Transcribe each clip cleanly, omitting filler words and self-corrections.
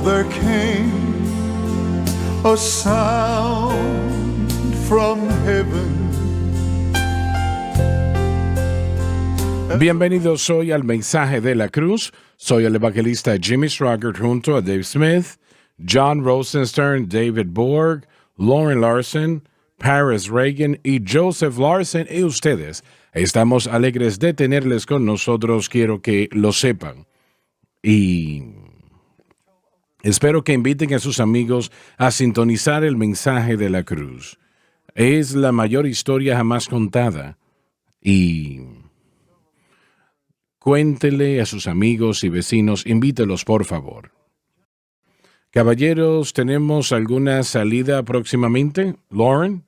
there came a sound from heaven. Bienvenidos hoy al Mensaje de la Cruz. Soy el evangelista Jimmy Swaggart junto a Dave Smith, John Rosenstern, David Borg, Lauren Larson, Paris Reagan y Joseph Larson. Y ustedes, estamos alegres de tenerles con nosotros. Quiero que lo sepan. Y espero que inviten a sus amigos a sintonizar el Mensaje de la Cruz. Es la mayor historia jamás contada. Y cuéntele a sus amigos y vecinos, invítelos por favor. Caballeros, ¿tenemos alguna salida próximamente? ¿Lauren?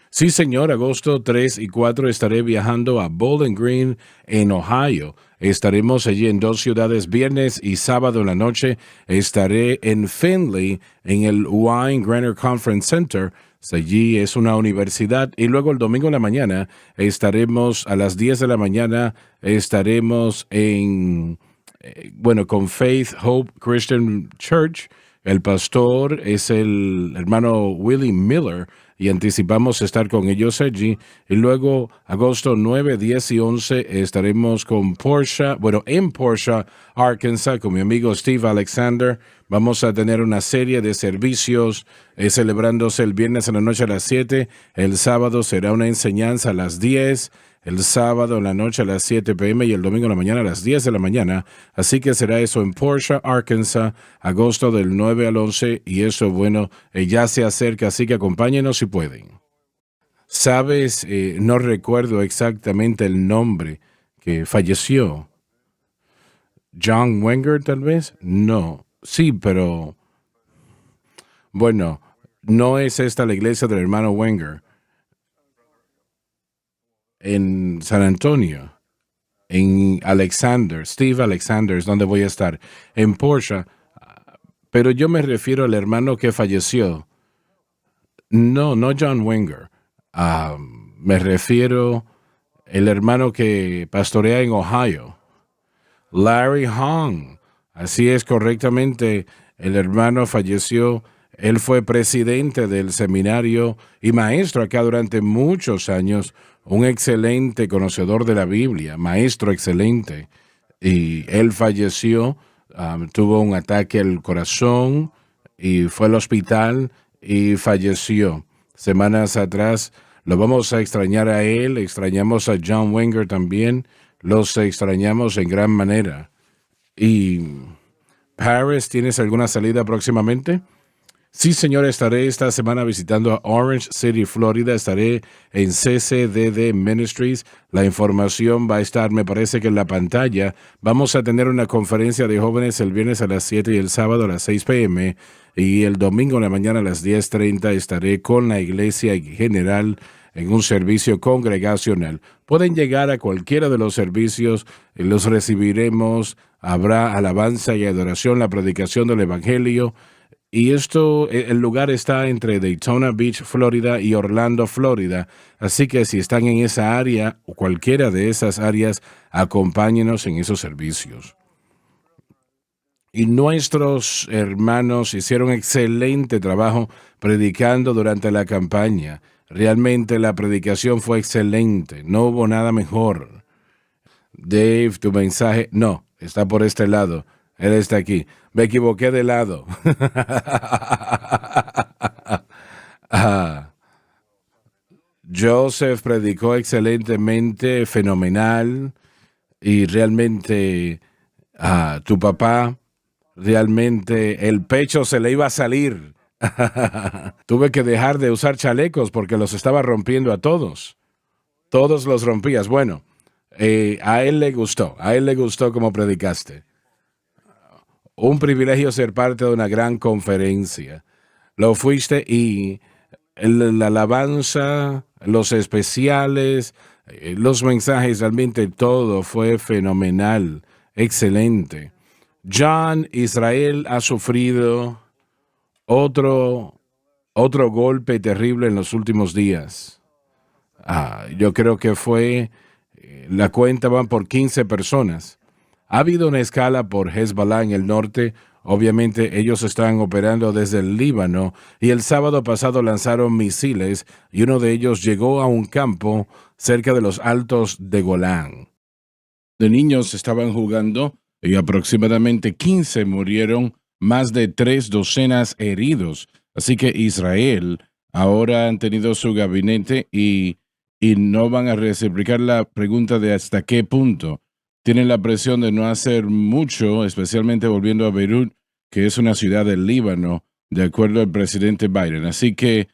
Sí, señor, agosto 3 y 4 estaré viajando a Bowling Green, en Ohio. Estaremos allí en 2 ciudades, viernes y sábado en la noche. Estaré en Findlay, en el Wine Granter Conference Center. Allí es una universidad. Y luego el domingo en la mañana estaremos a las 10 de la mañana. Estaremos con Faith Hope Christian Church. El pastor es el hermano Willie Miller y anticipamos estar con ellos allí. Y luego, agosto 9, 10 y 11, estaremos en Portia, Arkansas, con mi amigo Steve Alexander. Vamos a tener una serie de servicios celebrándose el viernes en la noche a las 7. El sábado será una enseñanza a las 10. El sábado en la noche a las 7 p.m. y el domingo en la mañana a las 10 de la mañana. Así que será eso en Portia, Arkansas, agosto del 9 al 11. Y eso, ya se acerca, así que acompáñenos si pueden. ¿Sabes? No recuerdo exactamente el nombre que falleció. ¿John Wenger, tal vez? No. Sí, pero no es esta la iglesia del hermano Wenger. En San Antonio, en Steve Alexander es donde voy a estar, en Portia, pero yo me refiero al hermano que falleció. No John Wenger. Me refiero al hermano que pastorea en Ohio, Larry Hong. Así es, correctamente, el hermano falleció. Él fue presidente del seminario y maestro acá durante muchos años, un excelente conocedor de la Biblia, maestro excelente. Y él falleció, tuvo un ataque al corazón y fue al hospital y falleció. Semanas atrás lo vamos a extrañar a él, extrañamos a John Wenger también, los extrañamos en gran manera. Y Paris, ¿tienes alguna salida próximamente? Sí, señor, estaré esta semana visitando a Orange City, Florida. Estaré en CCDD Ministries. La información va a estar, me parece que en la pantalla. Vamos a tener una conferencia de jóvenes el viernes a las 7 y el sábado a las 6 p.m. Y el domingo en la mañana a las 10:30 estaré con la iglesia en general en un servicio congregacional. Pueden llegar a cualquiera de los servicios, los recibiremos. Habrá alabanza y adoración, la predicación del evangelio. Y el lugar está entre Daytona Beach, Florida y Orlando, Florida. Así que si están en esa área o cualquiera de esas áreas, acompáñenos en esos servicios. Y nuestros hermanos hicieron excelente trabajo predicando durante la campaña. Realmente la predicación fue excelente. No hubo nada mejor. Dave, tu mensaje, no, está por este lado. Él está aquí. Me equivoqué de lado. Joseph predicó excelentemente, fenomenal. Y realmente tu papá, realmente el pecho se le iba a salir. Tuve que dejar de usar chalecos porque los estaba rompiendo a todos. Todos los rompías. A él le gustó como predicaste. Un privilegio ser parte de una gran conferencia. Lo fuiste y la alabanza, los especiales, los mensajes, realmente todo fue fenomenal, excelente. John Israel ha sufrido otro golpe terrible en los últimos días. Yo creo que la cuenta van por 15 personas. Ha habido una escala por Hezbollah en el norte, Obviamente ellos están operando desde el Líbano y el sábado pasado lanzaron misiles y uno de ellos llegó a un campo cerca de los altos de Golán. De niños estaban jugando y aproximadamente 15 murieron, más de 3 docenas heridos. Así que Israel ahora han tenido su gabinete y no van a reciprocar la pregunta de hasta qué punto. Tienen la presión de no hacer mucho, especialmente volviendo a Beirut, que es una ciudad del Líbano, de acuerdo al presidente Biden. Así que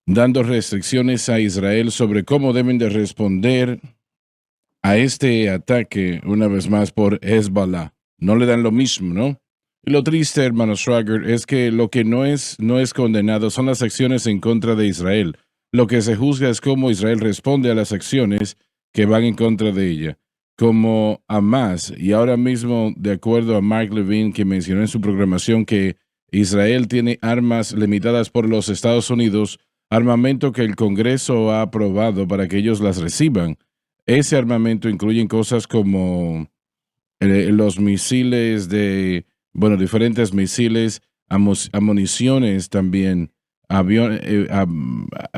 dando restricciones a Israel sobre cómo deben de responder a este ataque, una vez más, por Hezbollah. No le dan lo mismo, ¿no? Y lo triste, hermano Schwager, es que lo que no es condenado son las acciones en contra de Israel. Lo que se juzga es cómo Israel responde a las acciones que van en contra de ella. Como Hamas, y ahora mismo, de acuerdo a Mark Levine, que mencionó en su programación que Israel tiene armas limitadas por los Estados Unidos, armamento que el Congreso ha aprobado para que ellos las reciban. Ese armamento incluye cosas como los misiles diferentes misiles, municiones también,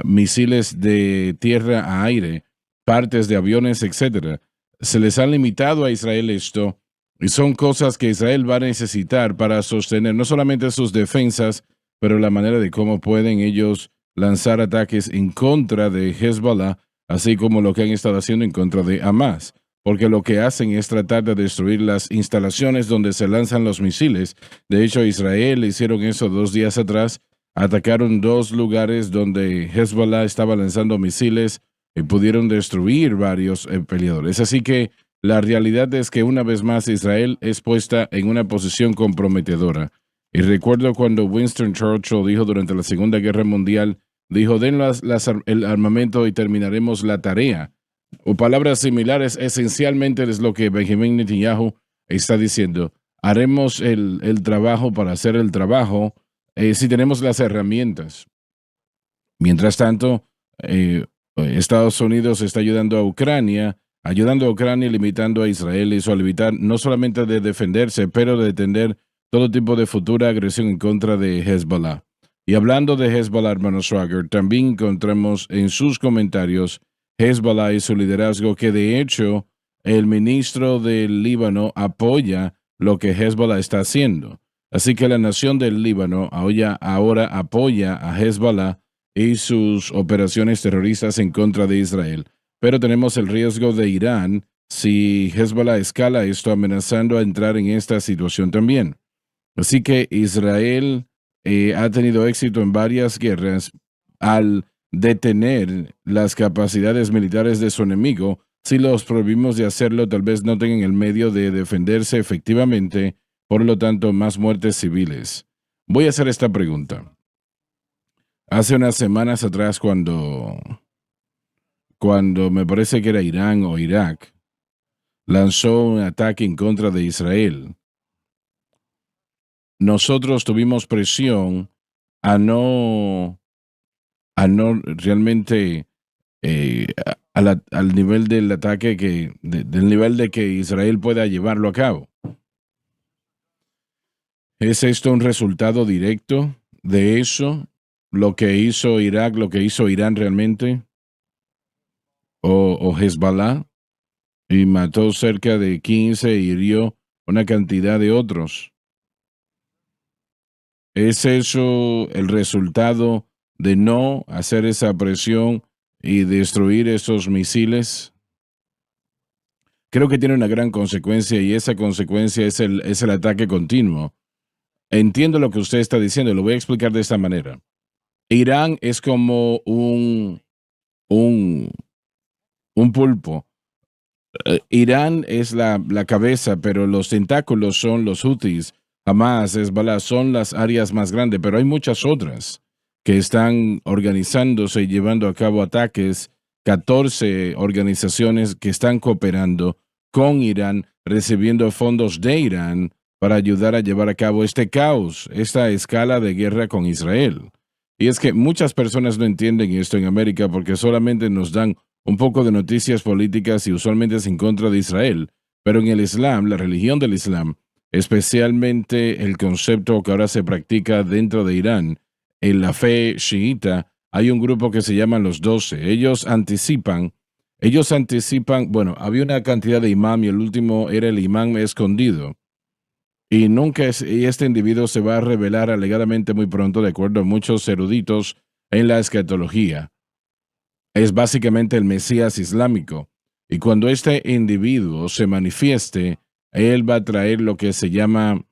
misiles de tierra a aire, partes de aviones, etcétera. Se les ha limitado a Israel esto y son cosas que Israel va a necesitar para sostener no solamente sus defensas, pero la manera de cómo pueden ellos lanzar ataques en contra de Hezbollah, así como lo que han estado haciendo en contra de Hamas, porque lo que hacen es tratar de destruir las instalaciones donde se lanzan los misiles. De hecho, Israel hicieron eso 2 días atrás, atacaron 2 lugares donde Hezbollah estaba lanzando misiles y pudieron destruir varios peleadores. Así que la realidad es que una vez más Israel es puesta en una posición comprometedora. Y recuerdo cuando Winston Churchill dijo durante la Segunda Guerra Mundial, dijo, den el armamento y terminaremos la tarea. O palabras similares, esencialmente es lo que Benjamin Netanyahu está diciendo. Haremos el trabajo para hacer el trabajo si tenemos las herramientas. Mientras tanto, Estados Unidos está ayudando a Ucrania y limitando a Israel y su habilidad no solamente de defenderse, pero de detener todo tipo de futura agresión en contra de Hezbollah. Y hablando de Hezbollah, hermano Schwager, también encontramos en sus comentarios Hezbollah y su liderazgo, que de hecho el ministro del Líbano apoya lo que Hezbollah está haciendo. Así que la nación del Líbano ahora apoya a Hezbollah y sus operaciones terroristas en contra de Israel. Pero tenemos el riesgo de Irán si Hezbollah escala esto, amenazando a entrar en esta situación también. Así que Israel ha tenido éxito en varias guerras al detener las capacidades militares de su enemigo. Si los prohibimos de hacerlo, tal vez no tengan el medio de defenderse efectivamente, por lo tanto, más muertes civiles. Voy a hacer esta pregunta. Hace unas semanas atrás, cuando me parece que era Irán o Irak, lanzó un ataque en contra de Israel, nosotros tuvimos presión a no realmente al nivel del ataque del nivel de que Israel pueda llevarlo a cabo. ¿Es esto un resultado directo de eso? ¿Lo que hizo Irak, lo que hizo Irán realmente? ¿O Hezbollah? Y mató cerca de 15 y hirió una cantidad de otros. ¿Es eso el resultado de no hacer esa presión y destruir esos misiles? Creo que tiene una gran consecuencia y esa consecuencia es el ataque continuo. Entiendo lo que usted está diciendo, lo voy a explicar de esta manera. Irán es como un pulpo. Irán es la cabeza, pero los tentáculos son los Houthis. Hamas, Hezbollah son las áreas más grandes, pero hay muchas otras que están organizándose y llevando a cabo ataques. 14 organizaciones que están cooperando con Irán, recibiendo fondos de Irán para ayudar a llevar a cabo este caos, esta escala de guerra con Israel. Y es que muchas personas no entienden esto en América porque solamente nos dan un poco de noticias políticas y usualmente es en contra de Israel. Pero en el Islam, la religión del Islam, especialmente el concepto que ahora se practica dentro de Irán. En la fe chiita hay un grupo que se llama los 12. Ellos anticipan, bueno, había una cantidad de imán y el último era el imán escondido. Y este individuo se va a revelar alegadamente muy pronto, de acuerdo a muchos eruditos en la escatología. Es básicamente el Mesías islámico. Y cuando este individuo se manifieste, él va a traer lo que se llama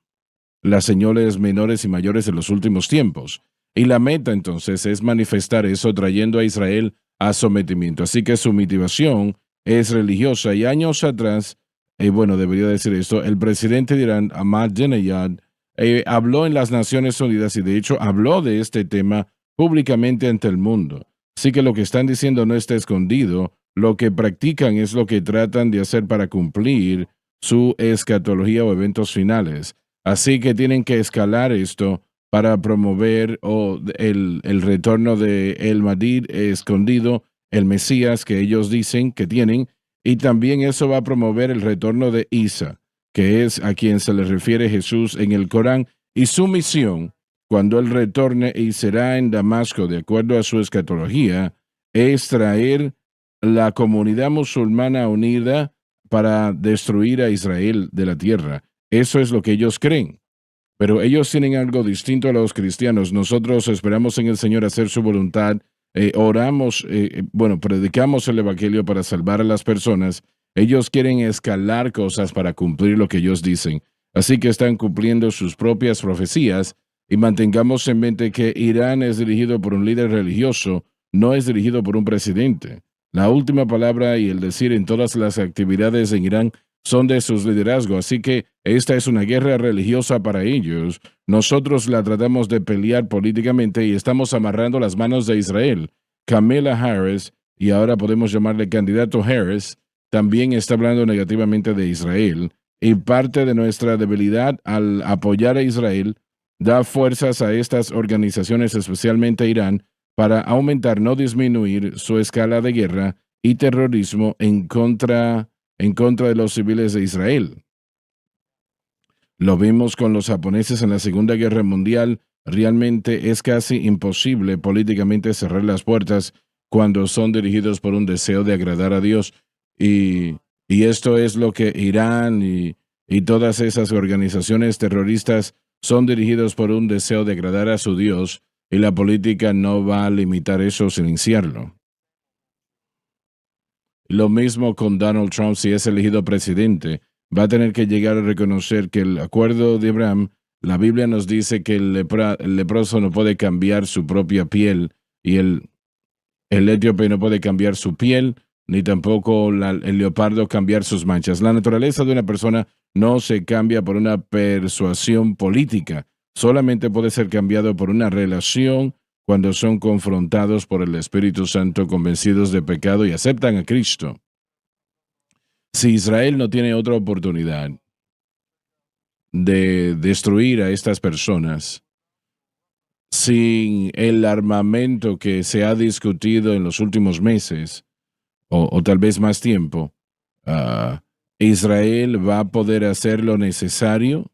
las señales menores y mayores en los últimos tiempos. Y la meta entonces es manifestar eso trayendo a Israel a sometimiento. Así que su motivación es religiosa. Y años atrás, bueno, debería decir esto, el presidente de Irán, Ahmadinejad, habló en las Naciones Unidas y de hecho habló de este tema públicamente ante el mundo. Así que lo que están diciendo no está escondido, lo que practican es lo que tratan de hacer para cumplir su escatología o eventos finales. Así que tienen que escalar esto para promover el retorno de el Mahdi escondido, el Mesías que ellos dicen que tienen, y también eso va a promover el retorno de Isa, que es a quien se le refiere Jesús en el Corán, y su misión, cuando él retorne y será en Damasco, de acuerdo a su escatología, es traer la comunidad musulmana unida para destruir a Israel de la tierra. Eso es lo que ellos creen. Pero ellos tienen algo distinto a los cristianos. Nosotros esperamos en el Señor hacer su voluntad, oramos, predicamos el Evangelio para salvar a las personas. Ellos quieren escalar cosas para cumplir lo que ellos dicen. Así que están cumpliendo sus propias profecías y mantengamos en mente que Irán es dirigido por un líder religioso, no es dirigido por un presidente. La última palabra y el decir en todas las actividades en Irán son de sus liderazgos, así que esta es una guerra religiosa para ellos. Nosotros la tratamos de pelear políticamente y estamos amarrando las manos de Israel. Kamala Harris, y ahora podemos llamarle candidato Harris, también está hablando negativamente de Israel, y parte de nuestra debilidad al apoyar a Israel da fuerzas a estas organizaciones, especialmente Irán, para aumentar, no disminuir su escala de guerra y terrorismo en contra de los civiles de Israel. Lo vimos con los japoneses en la Segunda Guerra Mundial. Realmente es casi imposible políticamente cerrar las puertas cuando son dirigidos por un deseo de agradar a Dios. Y esto es lo que Irán y todas esas organizaciones terroristas son dirigidos por un deseo de agradar a su Dios, y la política no va a limitar eso o silenciarlo. Lo mismo con Donald Trump, si es elegido presidente, va a tener que llegar a reconocer que el acuerdo de Abraham, la Biblia nos dice que el leproso no puede cambiar su propia piel y el etíope no puede cambiar su piel, ni tampoco el leopardo cambiar sus manchas. La naturaleza de una persona no se cambia por una persuasión política, solamente puede ser cambiado por una relación cuando son confrontados por el Espíritu Santo, convencidos de pecado y aceptan a Cristo. Si Israel no tiene otra oportunidad de destruir a estas personas, sin el armamento que se ha discutido en los últimos meses, o tal vez más tiempo, Israel va a poder hacer lo necesario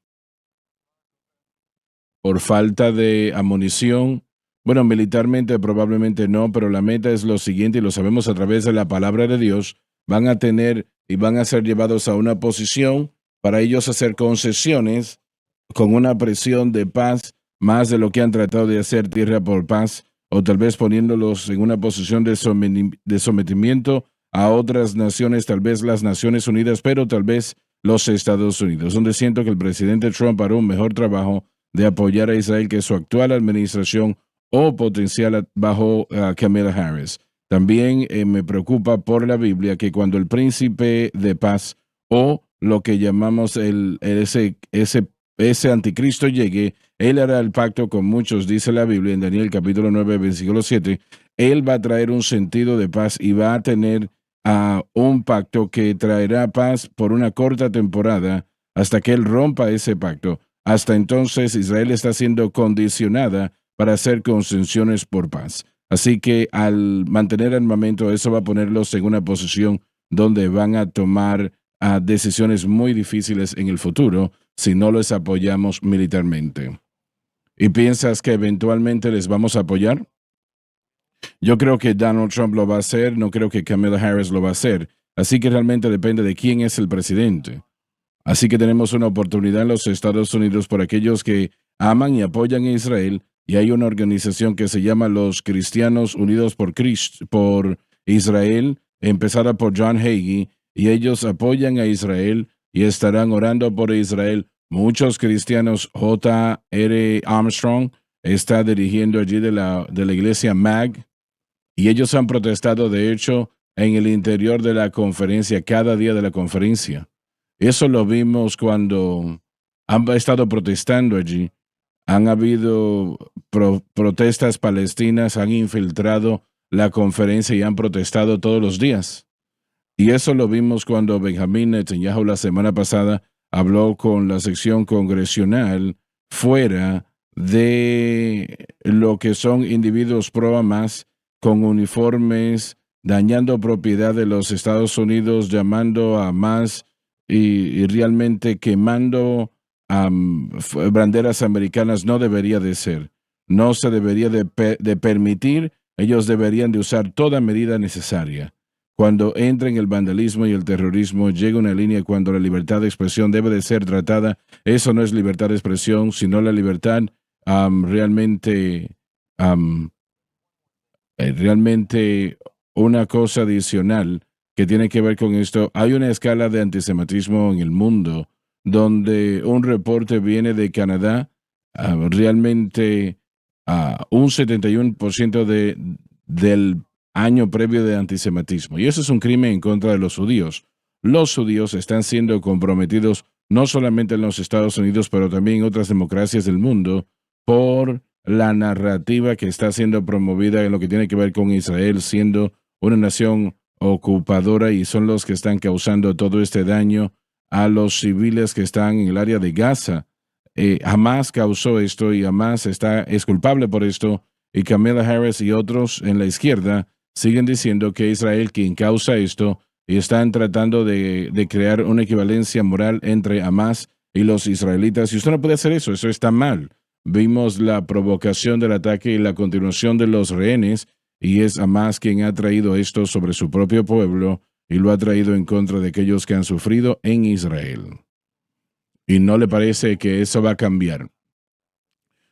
por falta de amunición. Bueno, militarmente probablemente no, pero la meta es lo siguiente y lo sabemos a través de la palabra de Dios. Van a tener y van a ser llevados a una posición para ellos hacer concesiones con una presión de paz más de lo que han tratado de hacer tierra por paz, o tal vez poniéndolos en una posición de sometimiento a otras naciones, tal vez las Naciones Unidas, pero tal vez los Estados Unidos, donde siento que el presidente Trump hará un mejor trabajo de apoyar a Israel que su actual administración o potencial bajo Kamala Harris. También me preocupa por la Biblia que cuando el príncipe de paz o lo que llamamos ese anticristo llegue, él hará el pacto con muchos, dice la Biblia en Daniel capítulo 9, versículo 7. Él va a traer un sentido de paz y va a tener un pacto que traerá paz por una corta temporada hasta que él rompa ese pacto. Hasta entonces Israel está siendo condicionada para hacer concesiones por paz. Así que al mantener armamento, eso va a ponerlos en una posición donde van a tomar decisiones muy difíciles en el futuro. si no les apoyamos militarmente. ¿Y piensas que eventualmente les vamos a apoyar? Yo creo que Donald Trump lo va a hacer, no creo que Kamala Harris lo va a hacer. Así que realmente depende de quién es el presidente. Así que tenemos una oportunidad en los Estados Unidos por aquellos que aman y apoyan a Israel, y hay una organización que se llama los Cristianos Unidos por Israel, empezada por John Hagee, y ellos apoyan a Israel y estarán orando por Israel. Muchos cristianos, J.R. Armstrong está dirigiendo allí de la iglesia MAG, y ellos han protestado, de hecho, en el interior de la conferencia, cada día de la conferencia. Eso lo vimos cuando han estado protestando allí. Han habido protestas palestinas, han infiltrado la conferencia y han protestado todos los días. Y eso lo vimos cuando Benjamín Netanyahu la semana pasada habló con la sección congresional fuera de lo que son individuos pro Hamas con uniformes, dañando propiedad de los Estados Unidos, llamando a Hamas y realmente quemando banderas americanas. No debería de ser. No se debería de permitir. Ellos deberían de usar toda medida necesaria. Cuando entra en el vandalismo y el terrorismo, llega una línea cuando la libertad de expresión debe de ser tratada. Eso no es libertad de expresión, sino la libertad realmente una cosa adicional que tiene que ver con esto. Hay una escala de antisemitismo en el mundo donde un reporte viene de Canadá, realmente un 71% del año previo de antisemitismo. Y eso es un crimen en contra de los judíos. Los judíos están siendo comprometidos no solamente en los Estados Unidos, pero también en otras democracias del mundo por la narrativa que está siendo promovida en lo que tiene que ver con Israel siendo una nación ocupadora, y son los que están causando todo este daño a los civiles que están en el área de Gaza. Hamas causó esto y Hamas es culpable por esto, y Kamala Harris y otros en la izquierda siguen diciendo que Israel quien causa esto, y están tratando de crear una equivalencia moral entre Hamas y los israelitas. Y usted no puede hacer eso está mal. Vimos la provocación del ataque y la continuación de los rehenes, y es Hamas quien ha traído esto sobre su propio pueblo y lo ha traído en contra de aquellos que han sufrido en Israel. Y no le parece que eso va a cambiar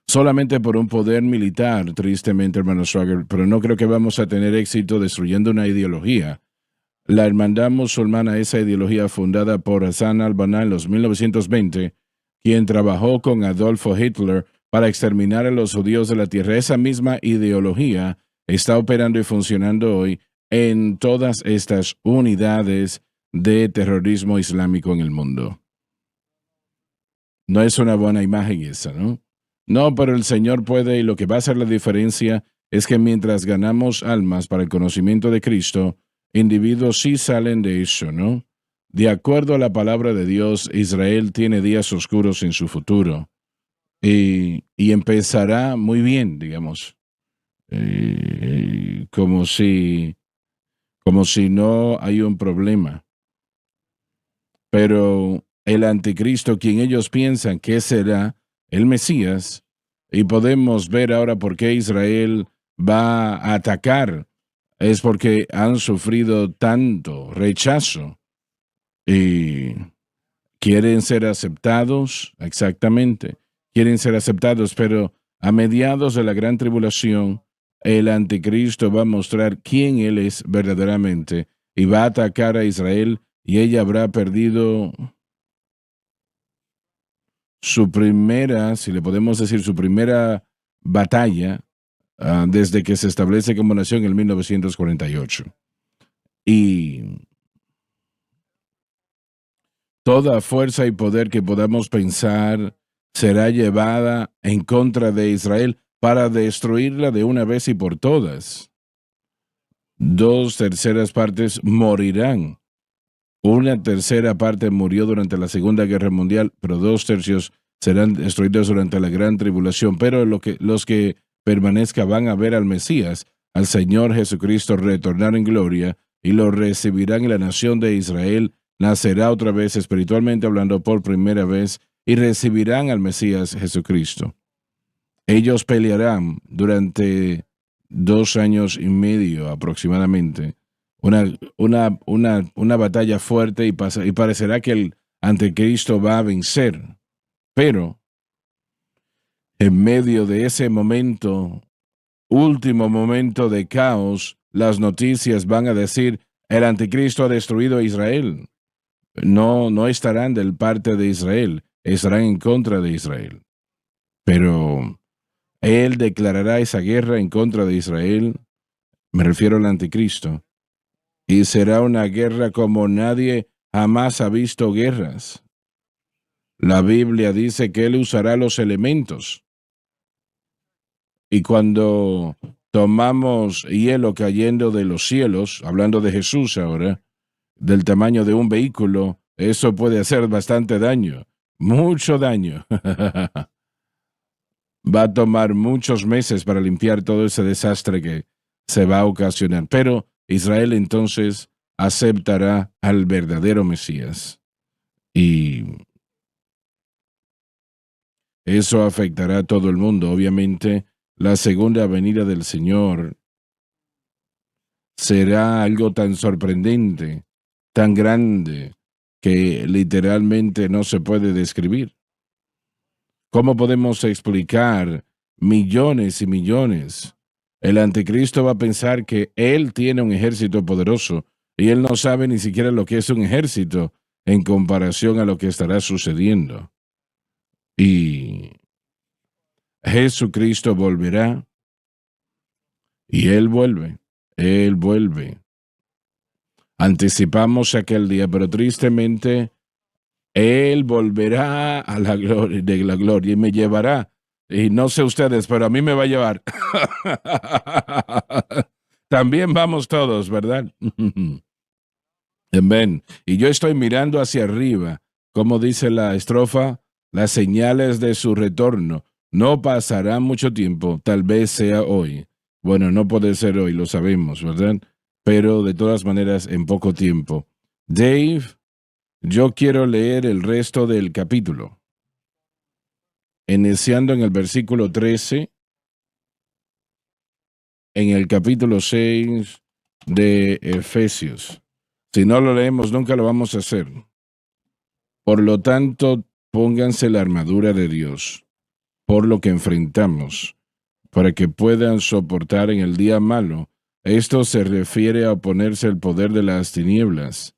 solamente por un poder militar, tristemente, hermano Schwager, pero no creo que vamos a tener éxito destruyendo una ideología. La hermandad musulmana, esa ideología fundada por Hassan al-Banna en los 1920, quien trabajó con Adolfo Hitler para exterminar a los judíos de la tierra. Esa misma ideología está operando y funcionando hoy en todas estas unidades de terrorismo islámico en el mundo. No es una buena imagen esa, ¿no? No, pero el Señor puede, y lo que va a hacer la diferencia es que mientras ganamos almas para el conocimiento de Cristo, individuos sí salen de eso, ¿no? De acuerdo a la palabra de Dios, Israel tiene días oscuros en su futuro y empezará muy bien, digamos, como si no hay un problema. Pero el anticristo, quien ellos piensan que será el Mesías, y podemos ver ahora por qué Israel va a atacar, es porque han sufrido tanto rechazo y quieren ser aceptados, exactamente, quieren ser aceptados, pero a mediados de la gran tribulación, el anticristo va a mostrar quién él es verdaderamente y va a atacar a Israel, y ella habrá perdido su primera, si le podemos decir, su primera batalla desde que se establece como nación en 1948. Y toda fuerza y poder que podamos pensar será llevada en contra de Israel para destruirla de una vez y por todas. 2/3 partes morirán. 1/3 parte murió durante la Segunda Guerra Mundial, pero 2/3 serán destruidos durante la Gran Tribulación. Pero los que permanezcan van a ver al Mesías, al Señor Jesucristo, retornar en gloria, y lo recibirán, y la nación de Israel nacerá otra vez, espiritualmente hablando, por primera vez, y recibirán al Mesías Jesucristo. Ellos pelearán durante 2 años y medio aproximadamente. Una batalla fuerte y parecerá que el anticristo va a vencer. Pero en medio de ese momento, último momento de caos, las noticias van a decir, el anticristo ha destruido a Israel. No estarán del parte de Israel, estarán en contra de Israel. Pero él declarará esa guerra en contra de Israel, me refiero al anticristo, y será una guerra como nadie jamás ha visto guerras. La Biblia dice que él usará los elementos. Y cuando tomamos hielo cayendo de los cielos, hablando de Jesús ahora, del tamaño de un vehículo, eso puede hacer bastante daño, mucho daño. Va a tomar muchos meses para limpiar todo ese desastre que se va a ocasionar. Pero Israel entonces aceptará al verdadero Mesías. Y eso afectará a todo el mundo. Obviamente, la segunda venida del Señor será algo tan sorprendente, tan grande, que literalmente no se puede describir. ¿Cómo podemos explicar millones y millones? El anticristo va a pensar que él tiene un ejército poderoso y él no sabe ni siquiera lo que es un ejército en comparación a lo que estará sucediendo. Y Jesucristo volverá y él vuelve. Él vuelve. Anticipamos aquel día, pero tristemente él volverá a la gloria de la gloria y me llevará. Y no sé ustedes, pero a mí me va a llevar. También vamos todos, ¿verdad? Amén. Y yo estoy mirando hacia arriba, como dice la estrofa, las señales de su retorno. No pasará mucho tiempo, tal vez sea hoy. Bueno, no puede ser hoy, lo sabemos, ¿verdad? Pero de todas maneras, en poco tiempo. Dave, yo quiero leer el resto del capítulo. Iniciando en el versículo 13, en el capítulo 6 de Efesios. Si no lo leemos, nunca lo vamos a hacer. Por lo tanto, pónganse la armadura de Dios, por lo que enfrentamos, para que puedan soportar en el día malo. Esto se refiere a oponerse al poder de las tinieblas,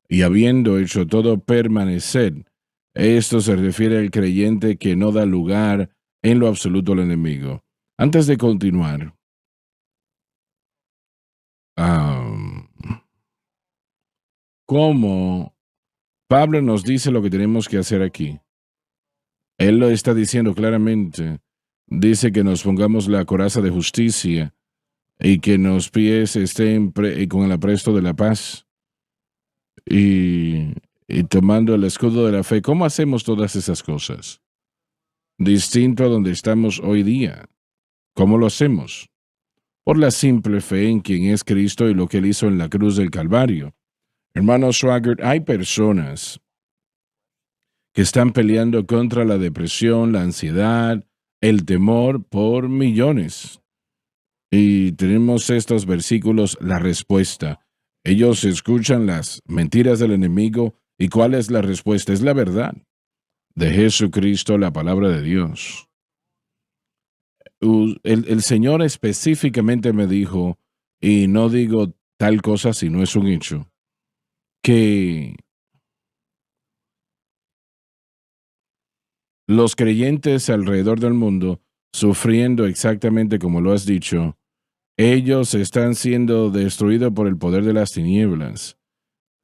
y habiendo hecho todo permanecer. Esto se refiere al creyente que no da lugar en lo absoluto al enemigo. Antes de continuar, ¿cómo Pablo nos dice lo que tenemos que hacer aquí? Él lo está diciendo claramente. Dice que nos pongamos la coraza de justicia y que los pies estén con el apresto de la paz y tomando el escudo de la fe. ¿Cómo hacemos todas esas cosas? Distinto a donde estamos hoy día. ¿Cómo lo hacemos? Por la simple fe en quien es Cristo y lo que él hizo en la cruz del Calvario. Hermano Swaggart, hay personas que están peleando contra la depresión, la ansiedad, el temor por millones. Y tenemos estos versículos, la respuesta. Ellos escuchan las mentiras del enemigo. ¿Y cuál es la respuesta? Es la verdad de Jesucristo, la palabra de Dios. El Señor específicamente me dijo, y no digo tal cosa si no es un hecho, que los creyentes alrededor del mundo, sufriendo exactamente como lo has dicho, ellos están siendo destruidos por el poder de las tinieblas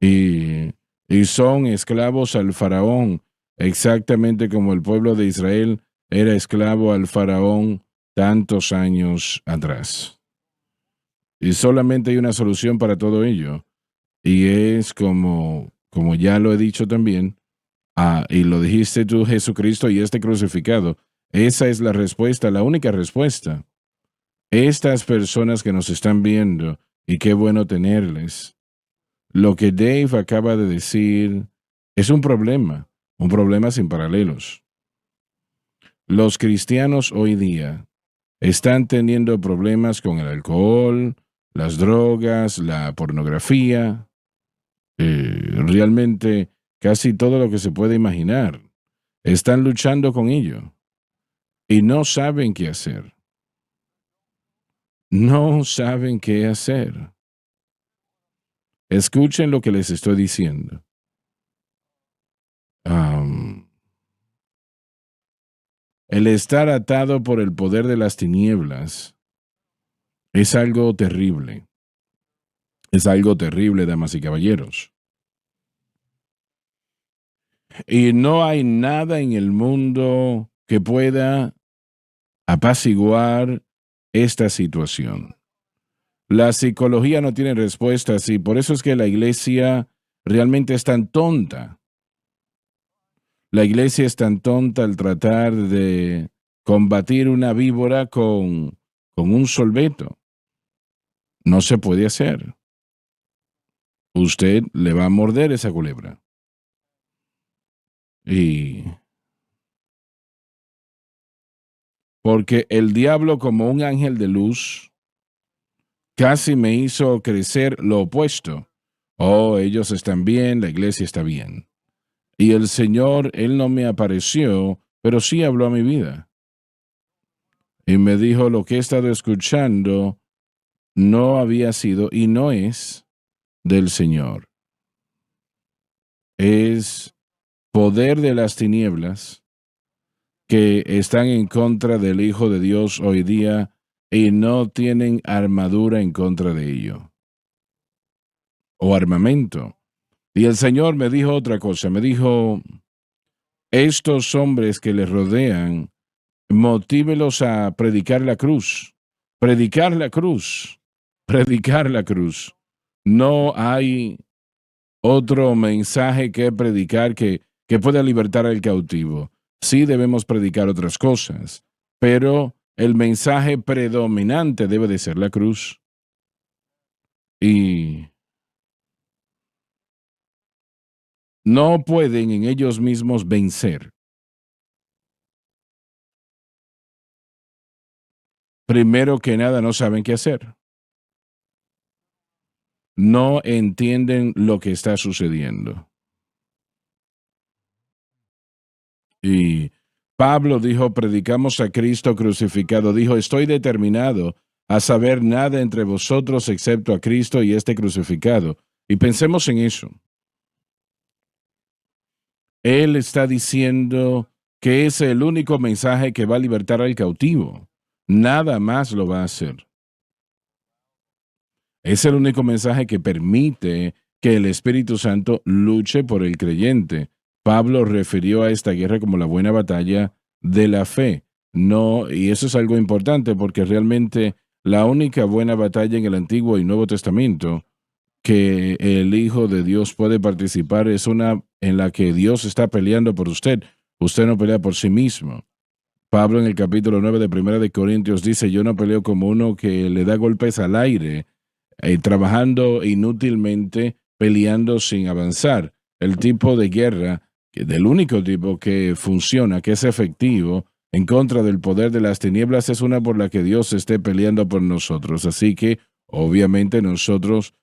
y son esclavos al faraón, exactamente como el pueblo de Israel era esclavo al faraón tantos años atrás. Y solamente hay una solución para todo ello, y es como ya lo he dicho también, y lo dijiste tú, Jesucristo y este crucificado. Esa es la respuesta, la única respuesta. Estas personas que nos están viendo, y qué bueno tenerles, lo que Dave acaba de decir es un problema. Un problema sin paralelos. Los cristianos hoy día están teniendo problemas con el alcohol, las drogas, la pornografía, realmente casi todo lo que se puede imaginar. Están luchando con ello y no saben qué hacer. No saben qué hacer. Escuchen lo que les estoy diciendo. El estar atado por el poder de las tinieblas es algo terrible. Es algo terrible, damas y caballeros. Y no hay nada en el mundo que pueda apaciguar esta situación. La psicología no tiene respuestas y por eso es que la iglesia realmente es tan tonta. La iglesia es tan tonta al tratar de combatir una víbora con un solveto. No se puede hacer. Usted le va a morder esa culebra. Y porque el diablo, como un ángel de luz, casi me hizo crecer lo opuesto. Oh, ellos están bien, la iglesia está bien. Y el Señor, Él no me apareció, pero sí habló a mi vida. Y me dijo, lo que he estado escuchando no había sido y no es del Señor. Es poder de las tinieblas que están en contra del Hijo de Dios hoy día y no tienen armadura en contra de ello. O armamento. Y el Señor me dijo otra cosa, me dijo, estos hombres que les rodean, motívelos a predicar la cruz, predicar la cruz, predicar la cruz. No hay otro mensaje que predicar que pueda libertar al cautivo. Sí debemos predicar otras cosas, pero el mensaje predominante debe de ser la cruz. Y no pueden en ellos mismos vencer. Primero que nada, no saben qué hacer. No entienden lo que está sucediendo. Y Pablo dijo, predicamos a Cristo crucificado. Dijo, estoy determinado a saber nada entre vosotros excepto a Cristo y este crucificado. Y pensemos en eso. Él está diciendo que es el único mensaje que va a libertar al cautivo. Nada más lo va a hacer. Es el único mensaje que permite que el Espíritu Santo luche por el creyente. Pablo refirió a esta guerra como la buena batalla de la fe. No, y eso es algo importante porque realmente la única buena batalla en el Antiguo y Nuevo Testamento que el Hijo de Dios puede participar es una en la que Dios está peleando por usted. Usted no pelea por sí mismo. Pablo en el capítulo 9 de 1 de Corintios dice, yo no peleo como uno que le da golpes al aire, trabajando inútilmente, peleando sin avanzar. El tipo de guerra, del único tipo que funciona, que es efectivo, en contra del poder de las tinieblas, es una por la que Dios esté peleando por nosotros. Así que, obviamente, nosotros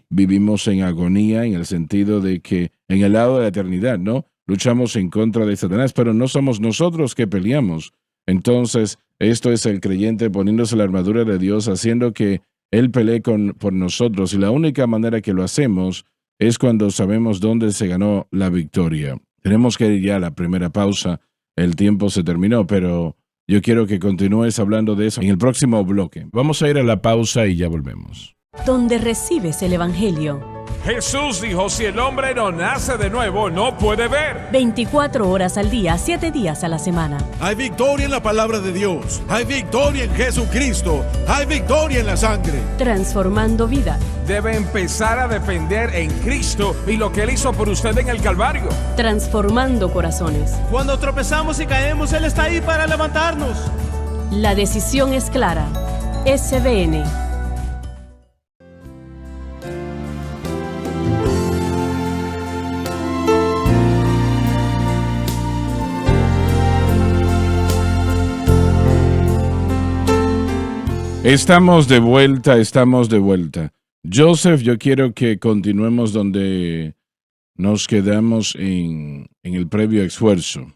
vivimos en agonía en el sentido de que en el lado de la eternidad, ¿no? Luchamos en contra de Satanás, pero no somos nosotros que peleamos. Entonces, esto es el creyente poniéndose la armadura de Dios, haciendo que Él pelee por nosotros. Y la única manera que lo hacemos es cuando sabemos dónde se ganó la victoria. Tenemos que ir ya a la primera pausa. El tiempo se terminó, pero yo quiero que continúes hablando de eso en el próximo bloque. Vamos a ir a la pausa y ya volvemos. Donde recibes el Evangelio. Jesús dijo, si el hombre no nace de nuevo, no puede ver. 24 horas al día, 7 días a la semana. Hay victoria en la palabra de Dios. Hay victoria en Jesucristo. Hay victoria en la sangre. Transformando vida. Debe empezar a depender en Cristo y lo que Él hizo por usted en el Calvario. Transformando corazones. Cuando tropezamos y caemos, Él está ahí para levantarnos. La decisión es clara. SBN. Estamos de vuelta, estamos de vuelta. Joseph, yo quiero que continuemos donde nos quedamos en el previo esfuerzo.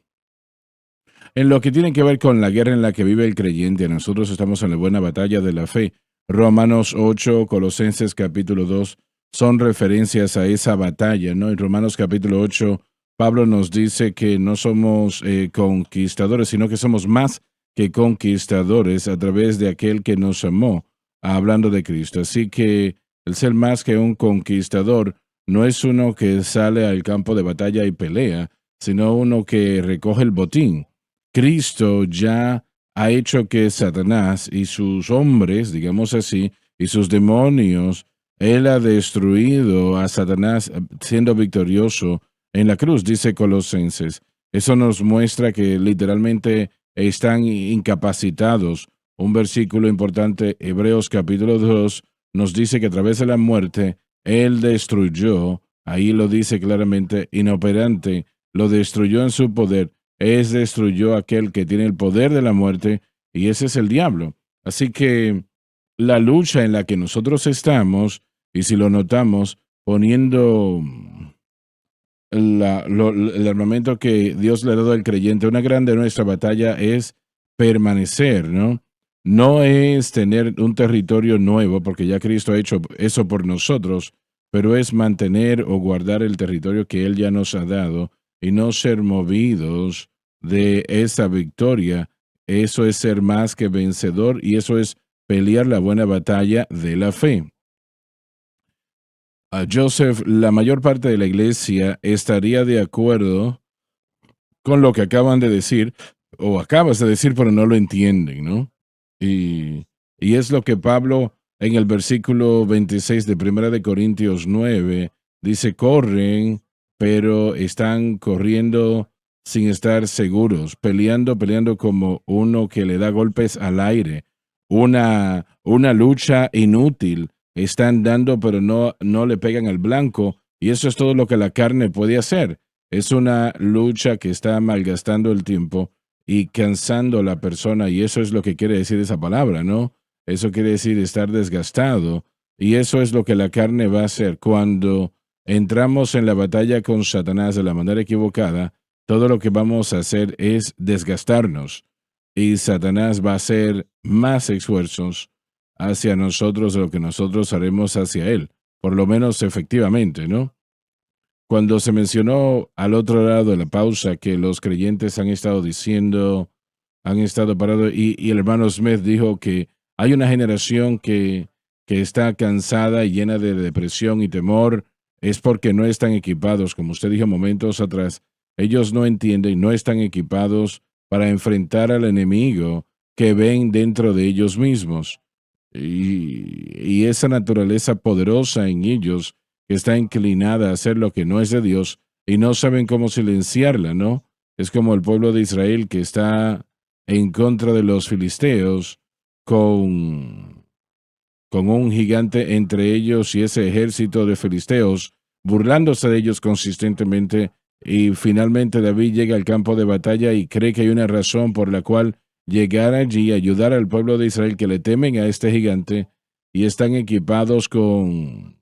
En lo que tiene que ver con la guerra en la que vive el creyente, nosotros estamos en la buena batalla de la fe. Romanos 8, Colosenses capítulo 2 son referencias a esa batalla, ¿no? En Romanos capítulo 8, Pablo nos dice que no somos conquistadores, sino que somos más que conquistadores a través de aquel que nos amó, hablando de Cristo. Así que el ser más que un conquistador no es uno que sale al campo de batalla y pelea, sino uno que recoge el botín. Cristo ya ha hecho que Satanás y sus hombres, digamos así, y sus demonios, él ha destruido a Satanás siendo victorioso en la cruz, dice Colosenses. Eso nos muestra que literalmente están incapacitados. Un versículo importante, Hebreos capítulo 2, nos dice que a través de la muerte, él destruyó, ahí lo dice claramente, inoperante, lo destruyó en su poder, destruyó aquel que tiene el poder de la muerte, y ese es el diablo. Así que la lucha en la que nosotros estamos, y si lo notamos, poniendo el armamento que Dios le ha dado al creyente, una grande de nuestra batalla es permanecer, ¿no? No es tener un territorio nuevo, porque ya Cristo ha hecho eso por nosotros, pero es mantener o guardar el territorio que Él ya nos ha dado y no ser movidos de esa victoria. Eso es ser más que vencedor y eso es pelear la buena batalla de la fe. Joseph, la mayor parte de la iglesia estaría de acuerdo con lo que acaban de decir, o acabas de decir, pero no lo entienden, ¿no? Y es lo que Pablo en el versículo 26 de 1 de Corintios 9 dice, corren, pero están corriendo sin estar seguros, peleando como uno que le da golpes al aire, una lucha inútil. Están dando, pero no le pegan al blanco, y eso es todo lo que la carne puede hacer. Es una lucha que está malgastando el tiempo y cansando a la persona, y eso es lo que quiere decir esa palabra, ¿no? Eso quiere decir estar desgastado, y eso es lo que la carne va a hacer. Cuando entramos en la batalla con Satanás de la manera equivocada, todo lo que vamos a hacer es desgastarnos, y Satanás va a hacer más esfuerzos hacia nosotros de lo que nosotros haremos hacia él, por lo menos efectivamente, ¿no? Cuando se mencionó al otro lado de la pausa que los creyentes han estado diciendo, han estado parados, y el hermano Smith dijo que hay una generación que está cansada y llena de depresión y temor, es porque no están equipados, como usted dijo momentos atrás, ellos no entienden, no están equipados para enfrentar al enemigo que ven dentro de ellos mismos. Y esa naturaleza poderosa en ellos que está inclinada a hacer lo que no es de Dios y no saben cómo silenciarla, ¿no? Es como el pueblo de Israel que está en contra de los filisteos con un gigante entre ellos y ese ejército de filisteos burlándose de ellos consistentemente, y finalmente David llega al campo de batalla y cree que hay una razón por la cual llegar allí, ayudar al pueblo de Israel que le temen a este gigante y están equipados con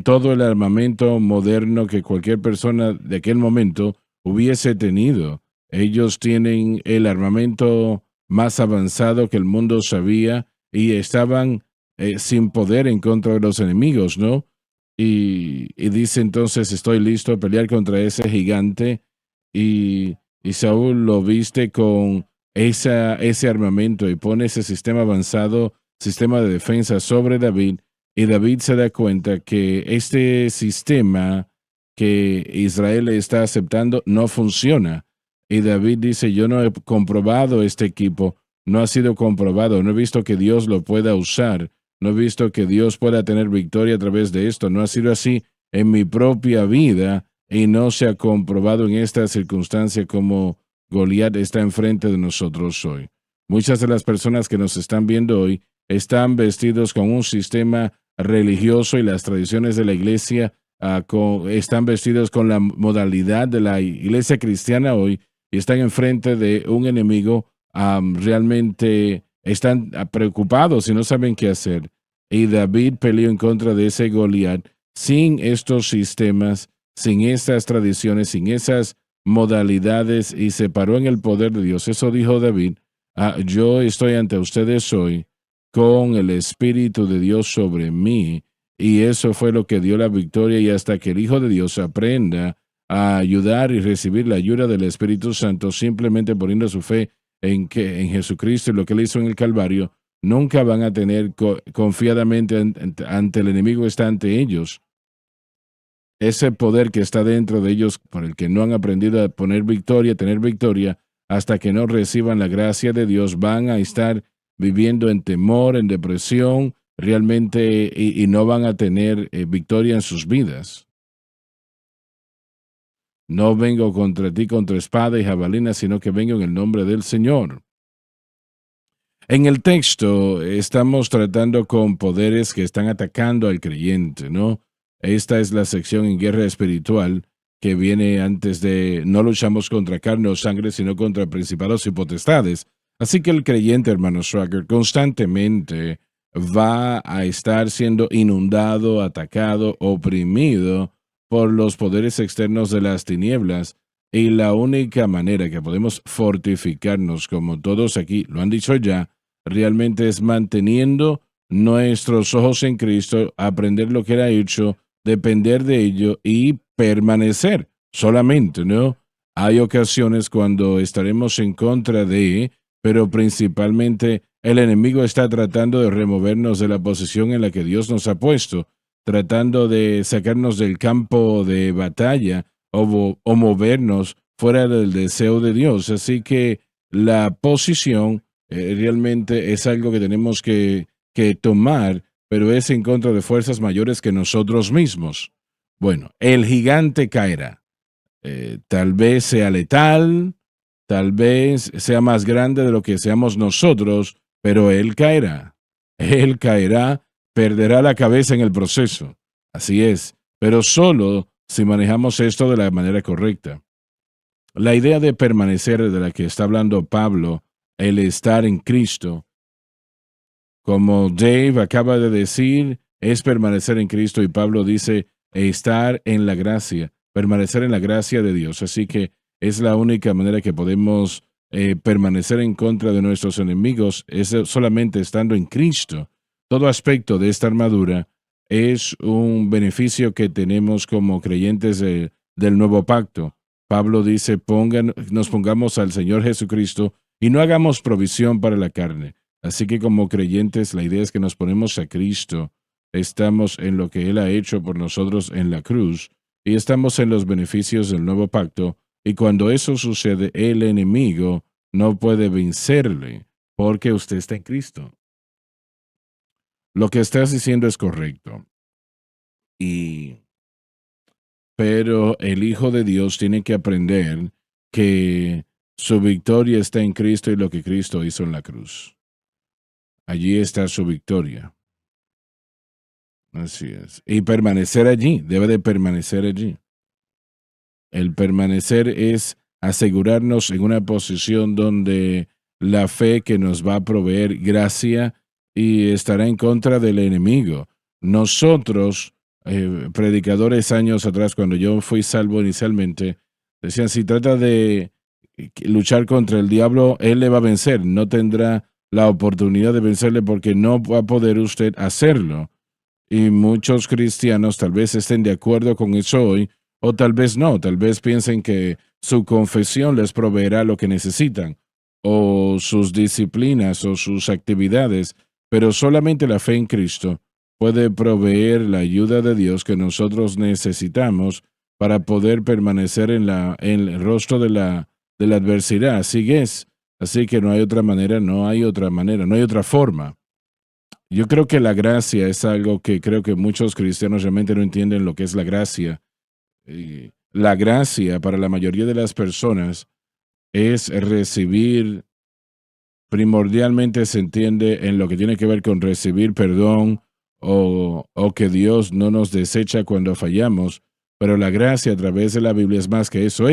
todo el armamento moderno que cualquier persona de aquel momento hubiese tenido. Ellos tienen el armamento más avanzado que el mundo sabía y estaban sin poder en contra de los enemigos, ¿no? Y dice entonces, estoy listo a pelear contra ese gigante, y Saúl lo viste con ese armamento y pone ese sistema avanzado, sistema de defensa sobre David, y David se da cuenta que este sistema que Israel está aceptando no funciona. Y David dice, yo no he comprobado este equipo, no ha sido comprobado, no he visto que Dios lo pueda usar, no he visto que Dios pueda tener victoria a través de esto, no ha sido así en mi propia vida y no se ha comprobado en esta circunstancia como Goliat está enfrente de nosotros hoy. Muchas de las personas que nos están viendo hoy están vestidos con un sistema religioso y las tradiciones de la iglesia, están vestidos con la modalidad de la iglesia cristiana hoy y están enfrente de un enemigo realmente están preocupados y no saben qué hacer. Y David peleó en contra de ese Goliat sin estos sistemas, sin estas tradiciones, sin esas modalidades, y se paró en el poder de Dios. Eso dijo David: yo estoy ante ustedes hoy con el Espíritu de Dios sobre mí, y eso fue lo que dio la victoria. Y hasta que el Hijo de Dios aprenda a ayudar y recibir la ayuda del Espíritu Santo, simplemente poniendo su fe en Jesucristo y lo que él hizo en el Calvario, nunca van a tener confiadamente ante el enemigo está ante ellos. Ese poder que está dentro de ellos, por el que no han aprendido a tener victoria, hasta que no reciban la gracia de Dios, van a estar viviendo en temor, en depresión, realmente, y no van a tener victoria en sus vidas. No vengo contra ti contra espada y jabalina, sino que vengo en el nombre del Señor. En el texto estamos tratando con poderes que están atacando al creyente, ¿no? Esta es la sección en guerra espiritual que viene antes de no luchamos contra carne o sangre, sino contra principados y potestades. Así que el creyente, hermano Swagger, constantemente va a estar siendo inundado, atacado, oprimido por los poderes externos de las tinieblas, y la única manera que podemos fortificarnos, como todos aquí lo han dicho ya, realmente es manteniendo nuestros ojos en Cristo, aprender lo que Él ha hecho, depender de ello y permanecer solamente, ¿no? Hay ocasiones cuando estaremos en contra de, pero principalmente el enemigo está tratando de removernos de la posición en la que Dios nos ha puesto, tratando de sacarnos del campo de batalla o movernos fuera del deseo de Dios. Así que la posición realmente es algo que tenemos que tomar, pero es en contra de fuerzas mayores que nosotros mismos. Bueno, el gigante caerá. Tal vez sea letal, tal vez sea más grande de lo que seamos nosotros, pero él caerá. Él caerá, perderá la cabeza en el proceso. Así es, pero solo si manejamos esto de la manera correcta. La idea de permanecer de la que está hablando Pablo, el estar en Cristo, como Dave acaba de decir, es permanecer en Cristo, y Pablo dice estar en la gracia, permanecer en la gracia de Dios. Así que es la única manera que podemos permanecer en contra de nuestros enemigos, es solamente estando en Cristo. Todo aspecto de esta armadura es un beneficio que tenemos como creyentes del nuevo pacto. Pablo dice, nos pongamos al Señor Jesucristo y no hagamos provisión para la carne. Así que como creyentes, la idea es que nos ponemos a Cristo, estamos en lo que Él ha hecho por nosotros en la cruz y estamos en los beneficios del nuevo pacto, y cuando eso sucede, el enemigo no puede vencerle porque usted está en Cristo. Lo que estás diciendo es correcto. Pero el Hijo de Dios tiene que aprender que su victoria está en Cristo y lo que Cristo hizo en la cruz. Allí está su victoria. Así es. Y permanecer allí, debe de permanecer allí. El permanecer es asegurarnos en una posición donde la fe que nos va a proveer gracia y estará en contra del enemigo. Nosotros, predicadores años atrás, cuando yo fui salvo inicialmente, decían, si trata de luchar contra el diablo, él le va a vencer, no tendrá la oportunidad de vencerle porque no va a poder usted hacerlo. Y muchos cristianos tal vez estén de acuerdo con eso hoy, o tal vez no, tal vez piensen que su confesión les proveerá lo que necesitan, o sus disciplinas o sus actividades, pero solamente la fe en Cristo puede proveer la ayuda de Dios que nosotros necesitamos para poder permanecer en el rostro de la adversidad. Así es. Así que no hay otra manera, no hay otra forma. Yo creo que la gracia es algo que creo que muchos cristianos realmente no entienden lo que es la gracia. La gracia para la mayoría de las personas es recibir, primordialmente se entiende en lo que tiene que ver con recibir perdón o que Dios no nos desecha cuando fallamos, pero la gracia a través de la Biblia es más que eso,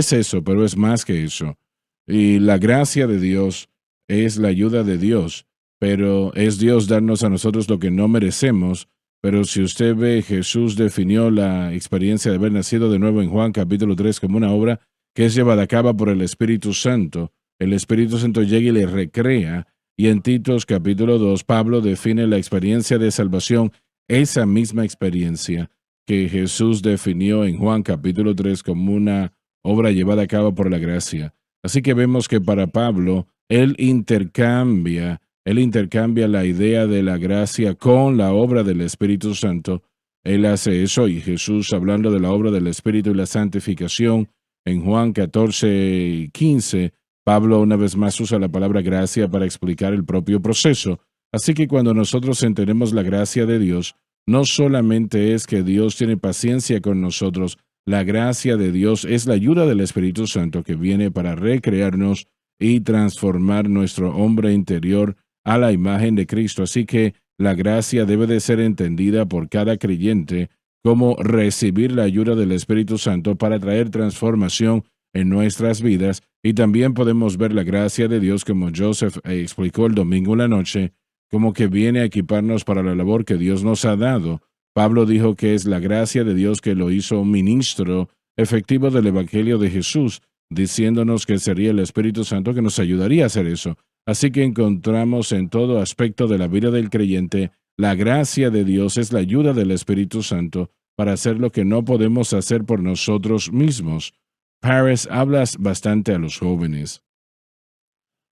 pero es más que eso. Y la gracia de Dios es la ayuda de Dios pero es Dios darnos a nosotros lo que no merecemos. Pero si usted ve, Jesús definió la experiencia de haber nacido de nuevo en Juan capítulo 3 como una obra que es llevada a cabo por el Espíritu Santo. El Espíritu Santo llega y le recrea. Y en Titos capítulo 2, Pablo define la experiencia de salvación, esa misma experiencia que Jesús definió en Juan capítulo 3 como una obra llevada a cabo por la gracia. Así que vemos que para Pablo, él intercambia la idea de la gracia con la obra del Espíritu Santo. Él hace eso, y Jesús, hablando de la obra del Espíritu y la santificación, en Juan 14:15, Pablo una vez más usa la palabra gracia para explicar el propio proceso. Así que cuando nosotros entendemos la gracia de Dios, no solamente es que Dios tiene paciencia con nosotros, la gracia de Dios es la ayuda del Espíritu Santo que viene para recrearnos y transformar nuestro hombre interior a la imagen de Cristo. Así que la gracia debe de ser entendida por cada creyente como recibir la ayuda del Espíritu Santo para traer transformación en nuestras vidas. Y también podemos ver la gracia de Dios, como Joseph explicó el domingo en la noche, como que viene a equiparnos para la labor que Dios nos ha dado. Pablo dijo que es la gracia de Dios que lo hizo un ministro efectivo del Evangelio de Jesús, diciéndonos que sería el Espíritu Santo que nos ayudaría a hacer eso. Así que encontramos en todo aspecto de la vida del creyente, la gracia de Dios es la ayuda del Espíritu Santo para hacer lo que no podemos hacer por nosotros mismos. Paris, hablas bastante a los jóvenes.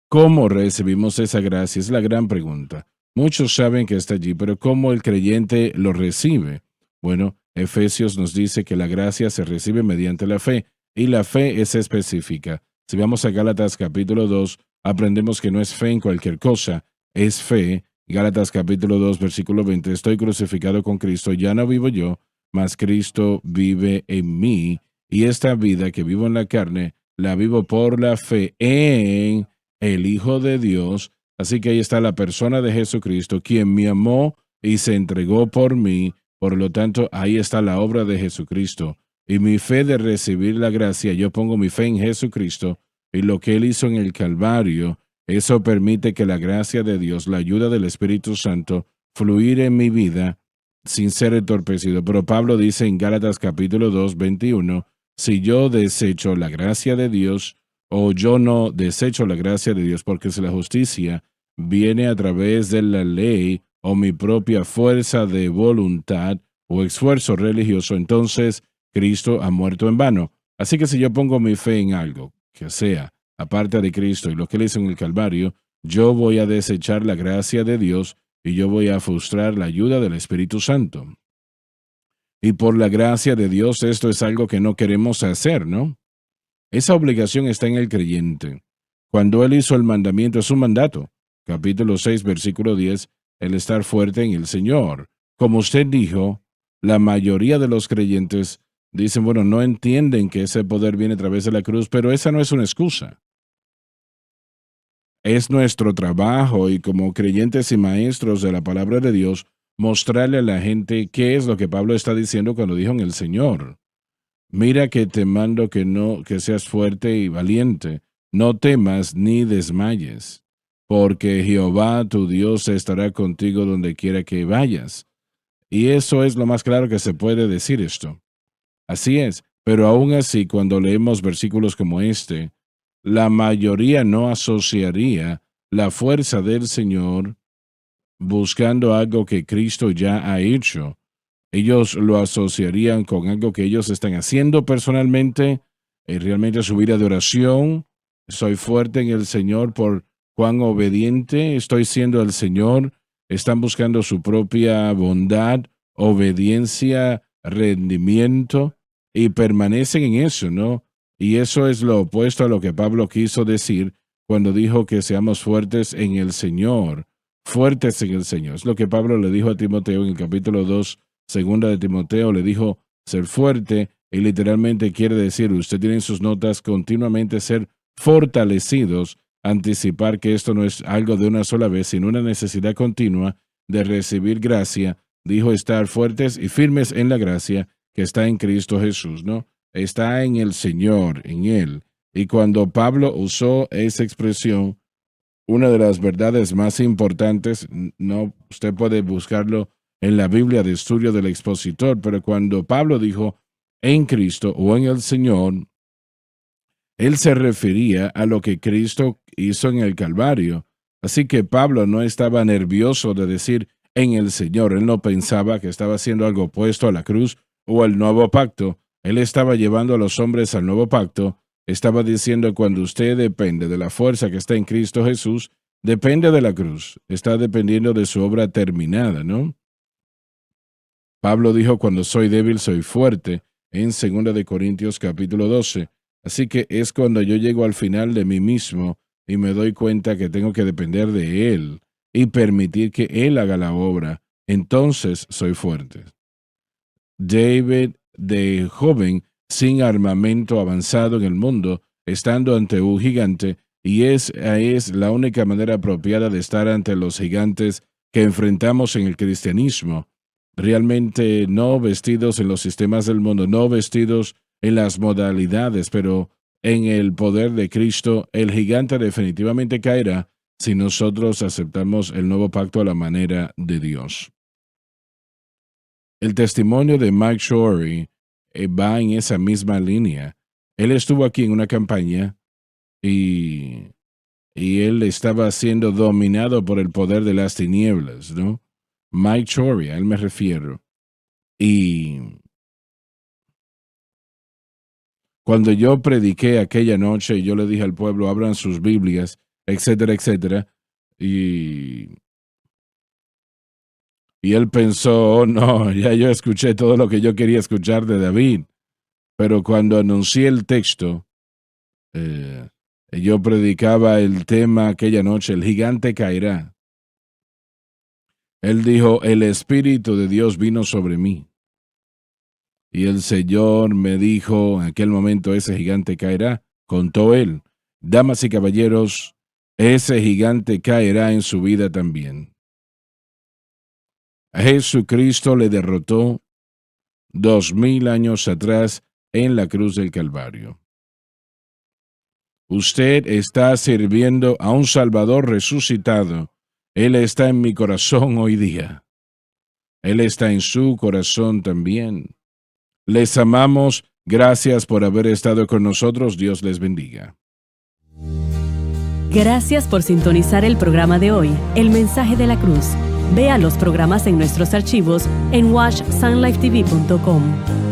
¿Cómo recibimos esa gracia? Es la gran pregunta. Muchos saben que está allí, pero ¿cómo el creyente lo recibe? Bueno, Efesios nos dice que la gracia se recibe mediante la fe, y la fe es específica. Si vamos a Gálatas capítulo 2, aprendemos que no es fe en cualquier cosa, es fe. Gálatas capítulo 2, versículo 20, estoy crucificado con Cristo, ya no vivo yo, mas Cristo vive en mí, y esta vida que vivo en la carne, la vivo por la fe en el Hijo de Dios. Así que ahí está la persona de Jesucristo, quien me amó y se entregó por mí. Por lo tanto, ahí está la obra de Jesucristo. Y mi fe de recibir la gracia, yo pongo mi fe en Jesucristo y lo que Él hizo en el Calvario, eso permite que la gracia de Dios, la ayuda del Espíritu Santo, fluir en mi vida sin ser entorpecido. Pero Pablo dice en Gálatas capítulo 2, 21, si yo desecho la gracia de Dios, o yo no desecho la gracia de Dios, porque si la justicia viene a través de la ley o mi propia fuerza de voluntad o esfuerzo religioso, entonces Cristo ha muerto en vano. Así que si yo pongo mi fe en algo, que sea aparte de Cristo y lo que Él hizo en el Calvario, yo voy a desechar la gracia de Dios y yo voy a frustrar la ayuda del Espíritu Santo. Y por la gracia de Dios, esto es algo que no queremos hacer, ¿no? Esa obligación está en el creyente. Cuando Él hizo el mandamiento, es un mandato. Capítulo 6, versículo 10, el estar fuerte en el Señor. Como usted dijo, la mayoría de los creyentes dicen, bueno, no entienden que ese poder viene a través de la cruz, pero esa no es una excusa. Es nuestro trabajo y como creyentes y maestros de la palabra de Dios, mostrarle a la gente qué es lo que Pablo está diciendo cuando dijo en el Señor. Mira que te mando que seas fuerte y valiente, no temas ni desmayes, porque Jehová tu Dios estará contigo donde quiera que vayas. Y eso es lo más claro que se puede decir esto. Así es, pero aún así cuando leemos versículos como este, la mayoría no asociaría la fuerza del Señor buscando algo que Cristo ya ha hecho. Ellos lo asociarían con algo que ellos están haciendo personalmente, realmente su vida de oración. Soy fuerte en el Señor por cuán obediente estoy siendo al Señor. Están buscando su propia bondad, obediencia, rendimiento, y permanecen en eso, ¿no? Y eso es lo opuesto a lo que Pablo quiso decir cuando dijo que seamos fuertes en el Señor. Fuertes en el Señor. Es lo que Pablo le dijo a Timoteo en el capítulo 2, segunda de Timoteo, le dijo ser fuerte, y literalmente quiere decir, usted tiene en sus notas continuamente ser fortalecidos, anticipar que esto no es algo de una sola vez, sino una necesidad continua de recibir gracia. Dijo estar fuertes y firmes en la gracia que está en Cristo Jesús, ¿no? Está en el Señor, en Él. Y cuando Pablo usó esa expresión, una de las verdades más importantes. No, usted puede buscarlo en la Biblia de estudio del expositor, pero cuando Pablo dijo en Cristo o en el Señor, él se refería a lo que Cristo hizo en el Calvario. Así que Pablo no estaba nervioso de decir en el Señor. Él no pensaba que estaba haciendo algo opuesto a la cruz o al nuevo pacto. Él estaba llevando a los hombres al nuevo pacto. Estaba diciendo, cuando usted depende de la fuerza que está en Cristo Jesús, depende de la cruz. Está dependiendo de su obra terminada, ¿no? Pablo dijo, cuando soy débil, soy fuerte, en 2 de Corintios capítulo 12. Así que es cuando yo llego al final de mí mismo y me doy cuenta que tengo que depender de Él y permitir que Él haga la obra. Entonces soy fuerte. David, de joven, sin armamento avanzado en el mundo, estando ante un gigante, y es la única manera apropiada de estar ante los gigantes que enfrentamos en el cristianismo, realmente no vestidos en los sistemas del mundo, no vestidos en las modalidades, pero en el poder de Cristo. El gigante definitivamente caerá si nosotros aceptamos el nuevo pacto a la manera de Dios. El testimonio de Mike Shorey va en esa misma línea. Él estuvo aquí en una campaña y él estaba siendo dominado por el poder de las tinieblas, ¿no? Mike Shorey, a él me refiero. Y cuando yo prediqué aquella noche, yo le dije al pueblo, abran sus Biblias, etcétera, etcétera, y él pensó, oh no, ya yo escuché todo lo que yo quería escuchar de David. Pero cuando anuncié el texto, yo predicaba el tema aquella noche, el gigante caerá. Él dijo, el Espíritu de Dios vino sobre mí. Y el Señor me dijo, en aquel momento ese gigante caerá. Contó él, damas y caballeros, ese gigante caerá en su vida también. A Jesucristo le derrotó 2000 años atrás en la cruz del Calvario. Usted está sirviendo a un Salvador resucitado. Él está en mi corazón hoy día. Él está en su corazón también. Les amamos. Gracias por haber estado con nosotros. Dios les bendiga. Gracias por sintonizar el programa de hoy, El Mensaje de la Cruz. Vea los programas en nuestros archivos en watchsunlifetv.com.